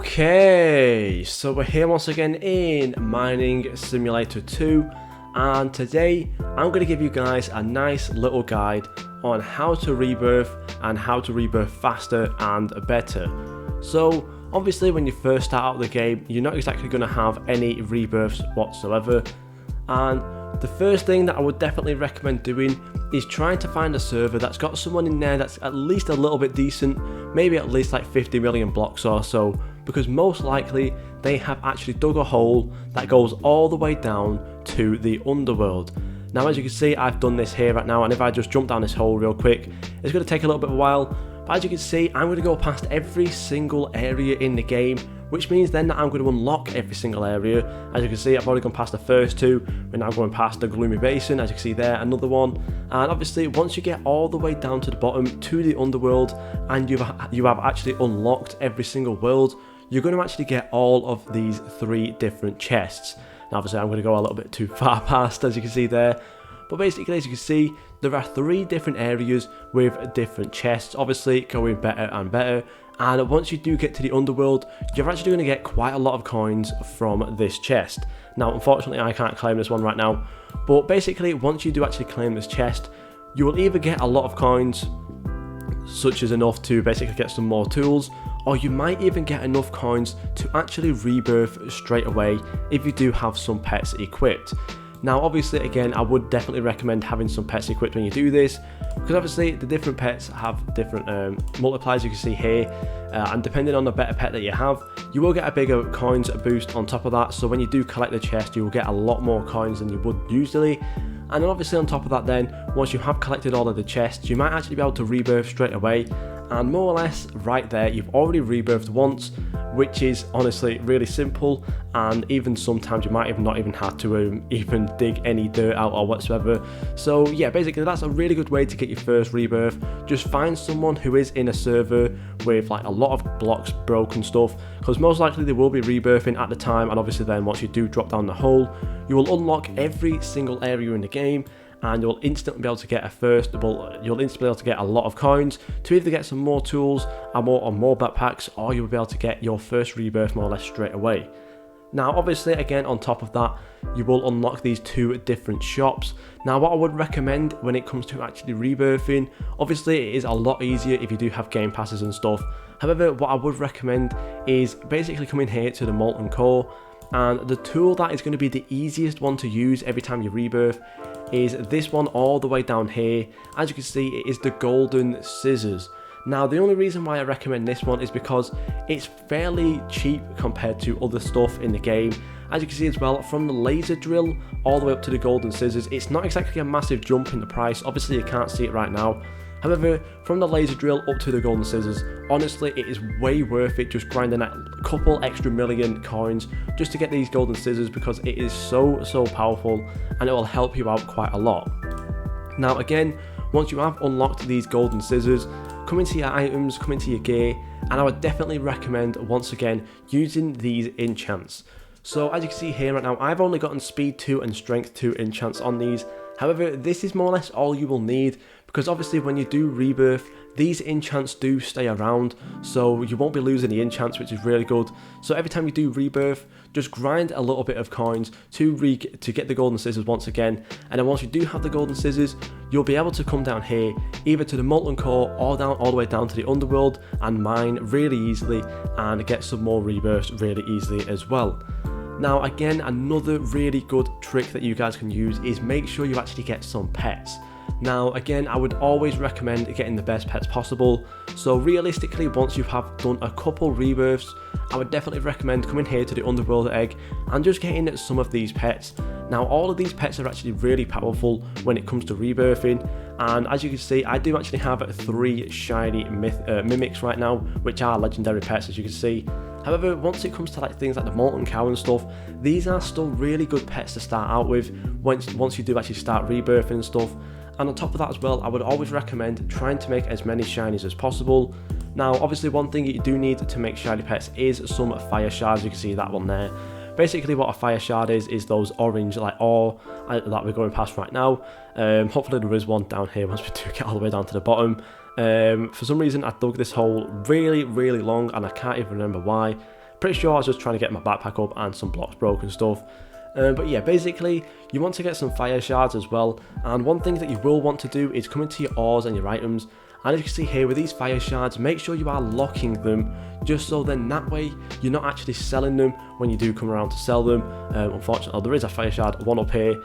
Okay, so we're here once again in Mining Simulator 2, and today I'm going to give you guys a nice little guide on how to rebirth and how to rebirth faster and better. So obviously when you first start out the game, you're not exactly going to have any rebirths whatsoever, and the first thing that I would definitely recommend doing is trying to find a server that's got someone in there that's at least a little bit decent, maybe at least like 50 million blocks or so, because most likely they have actually dug a hole that goes all the way down to the underworld. Now as you can see, I've done this here right now, and if I just jump down this hole real quick, it's going to take a little bit of a while, but as you can see, I'm going to go past every single area in the game, which means then that I'm going to unlock every single area. As you can see, I've already gone past the first two, we're now going past the Gloomy Basin, as you can see there, another one, and obviously once you get all the way down to the bottom to the underworld, and you have actually unlocked every single world, you're going to actually get all of these 3 different chests. Now obviously I'm going to go a little bit too far past, as you can see there, but basically as you can see, there are 3 different areas with different chests, obviously going better and better. And once you do get to the underworld, you're actually going to get quite a lot of coins from this chest. Now unfortunately I can't claim this one right now, but basically once you do actually claim this chest, you will either get a lot of coins, such as enough to basically get some more tools, or you might even get enough coins to actually rebirth straight away if you do have some pets equipped. Now obviously again, I would definitely recommend having some pets equipped when you do this, because obviously the different pets have different multipliers, you can see here, and depending on the better pet that you have, you will get a bigger coins boost on top of that. So when you do collect the chest, you will get a lot more coins than you would usually. And then obviously on top of that then, once you have collected all of the chests, you might actually be able to rebirth straight away, and more or less right there you've already rebirthed once, which is honestly really simple, and even sometimes you might have not even had to even dig any dirt out or whatsoever. So yeah, basically that's a really good way to get your first rebirth. Just find someone who is in a server with like a lot of blocks, broken stuff, because most likely they will be rebirthing at the time, and obviously then once you do drop down the hole, you will unlock every single area in the game, and you'll instantly be able to get you'll instantly be able to get a lot of coins to either get some more tools or more backpacks, or you'll be able to get your first rebirth more or less straight away. Now obviously again on top of that, you will unlock these 2 different shops. Now what I would recommend when it comes to actually rebirthing, obviously it is a lot easier if you do have game passes and stuff. However, what I would recommend is basically coming here to the molten core, and the tool that is going to be the easiest one to use every time you rebirth is this one all the way down here. As you can see, it is the golden scissors. Now the only reason why I recommend this one is because it's fairly cheap compared to other stuff in the game. As you can see as well, from the laser drill all the way up to the golden scissors, it's not exactly a massive jump in the price. Obviously you can't see it right now. However, from the laser drill up to the golden scissors, honestly it is way worth it just grinding a couple extra million coins just to get these golden scissors, because it is so powerful and it will help you out quite a lot. Now again, once you have unlocked these golden scissors, come into your items, come into your gear, and I would definitely recommend once again using these enchants. So as you can see here right now, I've only gotten speed 2 and strength 2 enchants on these. However, this is more or less all you will need, because obviously when you do rebirth, these enchants do stay around, so you won't be losing the enchants, which is really good. So every time you do rebirth, just grind a little bit of coins to get the golden scissors once again, and then once you do have the golden scissors, you'll be able to come down here either to the molten core or all the way down to the underworld and mine really easily and get some more rebirths really easily as well. Now again, another really good trick that you guys can use is make sure you actually get some pets. Now again, I would always recommend getting the best pets possible. So realistically, once you have done a couple rebirths, I would definitely recommend coming here to the underworld egg and just getting some of these pets. Now all of these pets are actually really powerful when it comes to rebirthing, and as you can see, I do actually have 3 shiny mimics right now, which are legendary pets, as you can see. However, once it comes to like things like the molten cow and stuff, these are still really good pets to start out with once you do actually start rebirthing and stuff. And on top of that as well, I would always recommend trying to make as many shinies as possible. Now obviously one thing you do need to make shiny pets is some fire shards. You can see that one there. Basically what a fire shard is those orange like ore that we're going past right now. Hopefully there is one down here once we do get all the way down to the bottom. For some reason I dug this hole really long and I can't even remember why. Pretty sure I was just trying to get my backpack up and some blocks broke and stuff. But yeah, basically, you want to get some fire shards as well. And one thing that you will want to do is come into your ores and your items. And as you can see here with these fire shards, make sure you are locking them, just so then that way you're not actually selling them when you do come around to sell them. Unfortunately, there is a fire shard, one up here.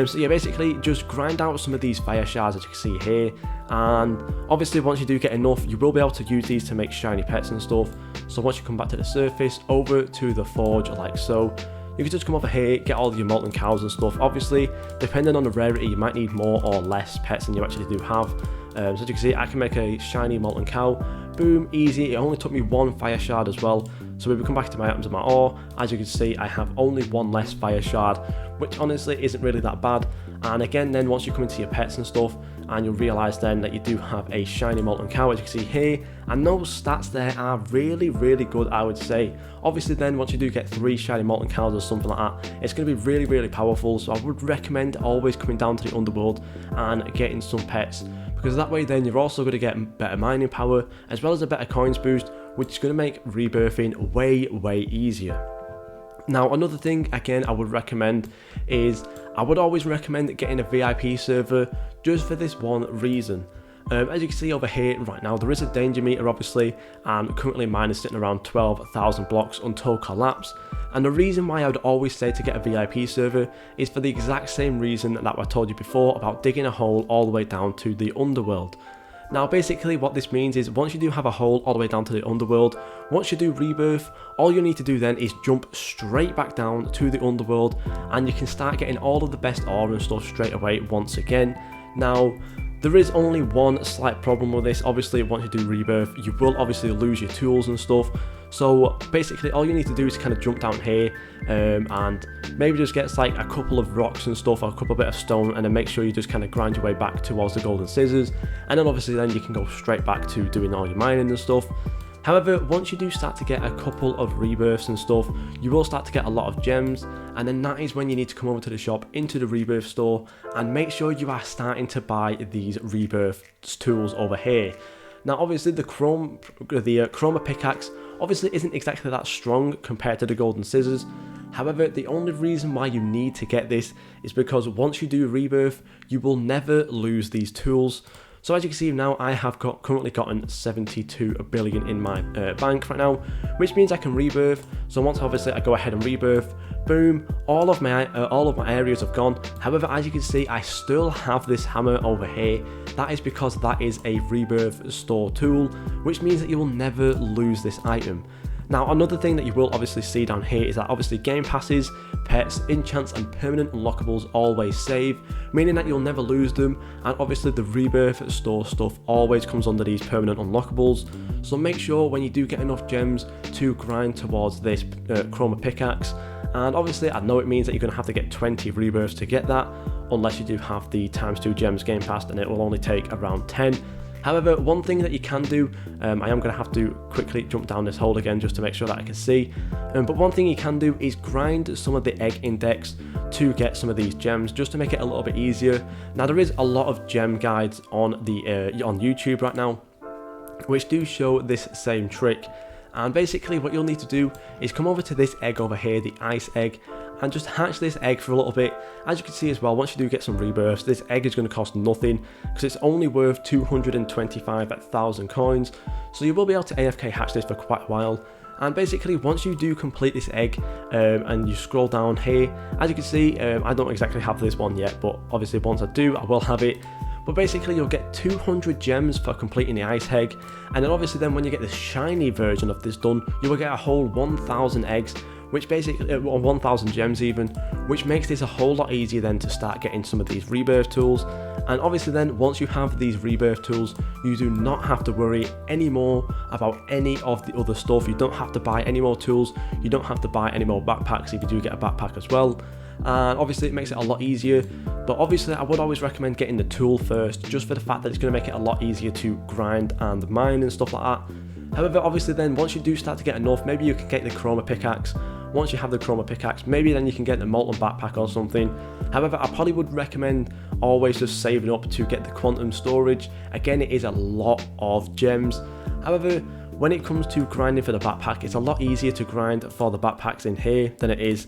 So yeah, basically just grind out some of these fire shards as you can see here. And obviously once you do get enough, you will be able to use these to make shiny pets and stuff. So once you come back to the surface, over to the forge like so, you can just come over here, get all your molten cows and stuff. Obviously, depending on the rarity, you might need more or less pets than you actually do have. So as you can see, I can make a shiny molten cow. Boom, easy. It only took me one fire shard as well. So if we come back to my items and my ore, as you can see, I have only one less fire shard, which honestly isn't really that bad. And again, then once you come into your pets and stuff, and you'll realise then that you do have a shiny molten cow, as you can see here, and those stats there are really, really good, I would say. Obviously then, once you do get 3 shiny molten cows or something like that, it's going to be really, really powerful. So I would recommend always coming down to the underworld and getting some pets, because that way then you're also going to get better mining power, as well as a better coins boost, which is going to make rebirthing way, way easier. Now, another thing, again, I would recommend is, I would always recommend getting a VIP server, just for this one reason. As you can see over here right now, there is a danger meter obviously, and currently mine is sitting around 12,000 blocks until collapse. And the reason why I would always say to get a VIP server is for the exact same reason that I told you before about digging a hole all the way down to the underworld. Now basically what this means is, once you do have a hole all the way down to the underworld, once you do rebirth, all you need to do then is jump straight back down to the underworld, and you can start getting all of the best ore and stuff straight away once again. Now, there is only one slight problem with this. Obviously once you do rebirth, you will obviously lose your tools and stuff. So basically all you need to do is kind of jump down here and maybe just get like a couple of rocks and stuff, or a couple bit of stone, and then make sure you just kind of grind your way back towards the golden scissors, and then obviously then you can go straight back to doing all your mining and stuff. However, once you do start to get a couple of rebirths and stuff, you will start to get a lot of gems, and then that is when you need to come over to the shop, into the rebirth store, and make sure you are starting to buy these rebirth tools over here. Now obviously the chroma pickaxe obviously isn't exactly that strong compared to the golden scissors. However, the only reason why you need to get this is because once you do rebirth, you will never lose these tools. So as you can see now, I have currently gotten 72 billion in my bank right now, which means I can rebirth. So once obviously I go ahead and rebirth, boom, all of my areas have gone. However, as you can see, I still have this hammer over here. That is because that is a rebirth store tool, which means that you will never lose this item. Now, another thing that you will obviously see down here is that obviously game passes, pets, enchants and permanent unlockables always save, meaning that you'll never lose them, and obviously the rebirth store stuff always comes under these permanent unlockables. So make sure when you do get enough gems to grind towards this chroma pickaxe, and obviously I know it means that you're going to have to get 20 rebirths to get that, unless you do have the ×2 gems game pass, and it will only take around 10. However, one thing that you can do, I am going to have to quickly jump down this hole again just to make sure that I can see, but one thing you can do is grind some of the egg index to get some of these gems, just to make it a little bit easier. Now there is a lot of gem guides on YouTube right now, which do show this same trick. And basically what you'll need to do is come over to this egg over here, the ice egg, and just hatch this egg for a little bit. As you can see as well, once you do get some rebirths, this egg is going to cost nothing, because it's only worth 225,000 coins. So you will be able to AFK hatch this for quite a while. And basically once you do complete this egg and you scroll down here, as you can see, I don't exactly have this one yet, but obviously once I do, I will have it. But basically you'll get 200 gems for completing the ice egg, and then obviously then when you get the shiny version of this done, you will get a whole 1,000 eggs, which basically, 1,000 gems even, which makes this a whole lot easier then to start getting some of these rebirth tools. And obviously then once you have these rebirth tools, you do not have to worry anymore about any of the other stuff. You don't have to buy any more tools, you don't have to buy any more backpacks if you do get a backpack as well. And obviously it makes it a lot easier, but obviously I would always recommend getting the tool first, just for the fact that it's going to make it a lot easier to grind and mine and stuff like that. However, obviously then once you do start to get enough, maybe you can get the chroma pickaxe. Once you have the chroma pickaxe, maybe then you can get the molten backpack or something. However, I probably would recommend always just saving up to get the quantum storage. Again, it is a lot of gems. However, when it comes to grinding for the backpack, it's a lot easier to grind for the backpacks in here than it is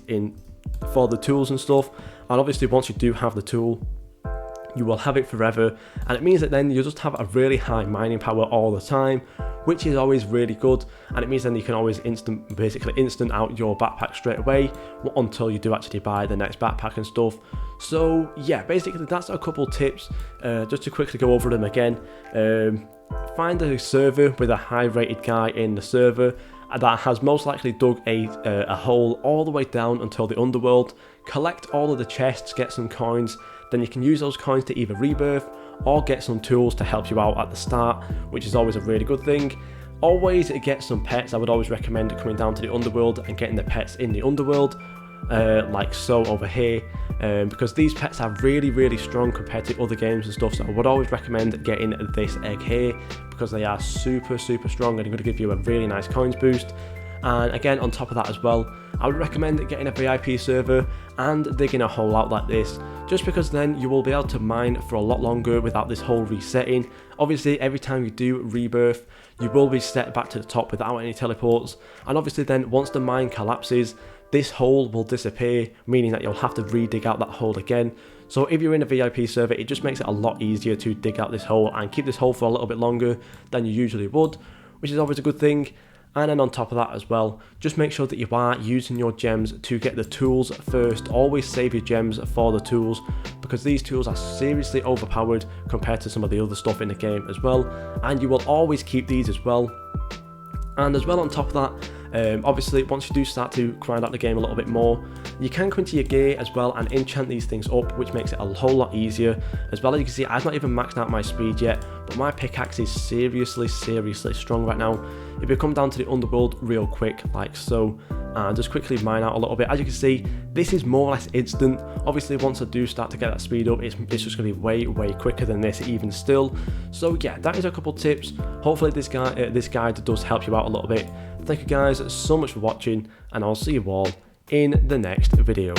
for the tools and stuff. And obviously once you do have the tool, you will have it forever, and it means that then you just have a really high mining power all the time, which is always really good. And it means then you can always basically instant out your backpack straight away until you do actually buy the next backpack and stuff. So yeah, basically that's a couple tips. Just to quickly go over them again. Find a server with a high rated guy in the server that has most likely dug a hole all the way down until the underworld. Collect all of the chests, get some coins, then you can use those coins to either rebirth or get some tools to help you out at the start, which is always a really good thing. Always get some pets. I would always recommend coming down to the underworld and getting the pets in the underworld, like so over here, because these pets are really strong compared to other games and stuff. So I would always recommend getting this egg here because they are super strong and they're going to give you a really nice coins boost. And again, on top of that as well, I would recommend getting a VIP server and digging a hole out like this, just because then you will be able to mine for a lot longer without this hole resetting. Obviously, every time you do rebirth, you will be set back to the top without any teleports, and obviously then once the mine collapses, this hole will disappear, meaning that you'll have to re-dig out that hole again. So if you're in a VIP server, it just makes it a lot easier to dig out this hole and keep this hole for a little bit longer than you usually would, which is always a good thing. And then on top of that as well, just make sure that you are using your gems to get the tools first. Always save your gems for the tools, because these tools are seriously overpowered compared to some of the other stuff in the game as well. And you will always keep these as well. And as well on top of that, obviously once you do start to grind out the game a little bit more, you can come into your gear as well and enchant these things up, which makes it a whole lot easier. As well as you can see, I've not even maxed out my speed yet, but my pickaxe is seriously strong right now. If you come down to the underworld real quick, like so, and just quickly mine out a little bit, as you can see, this is more or less instant. Obviously once I do start to get that speed up, it's just going to be way quicker than this even still. So yeah, that is a couple tips. Hopefully this guide does help you out a little bit. Thank you guys so much for watching, and I'll see you all in the next video.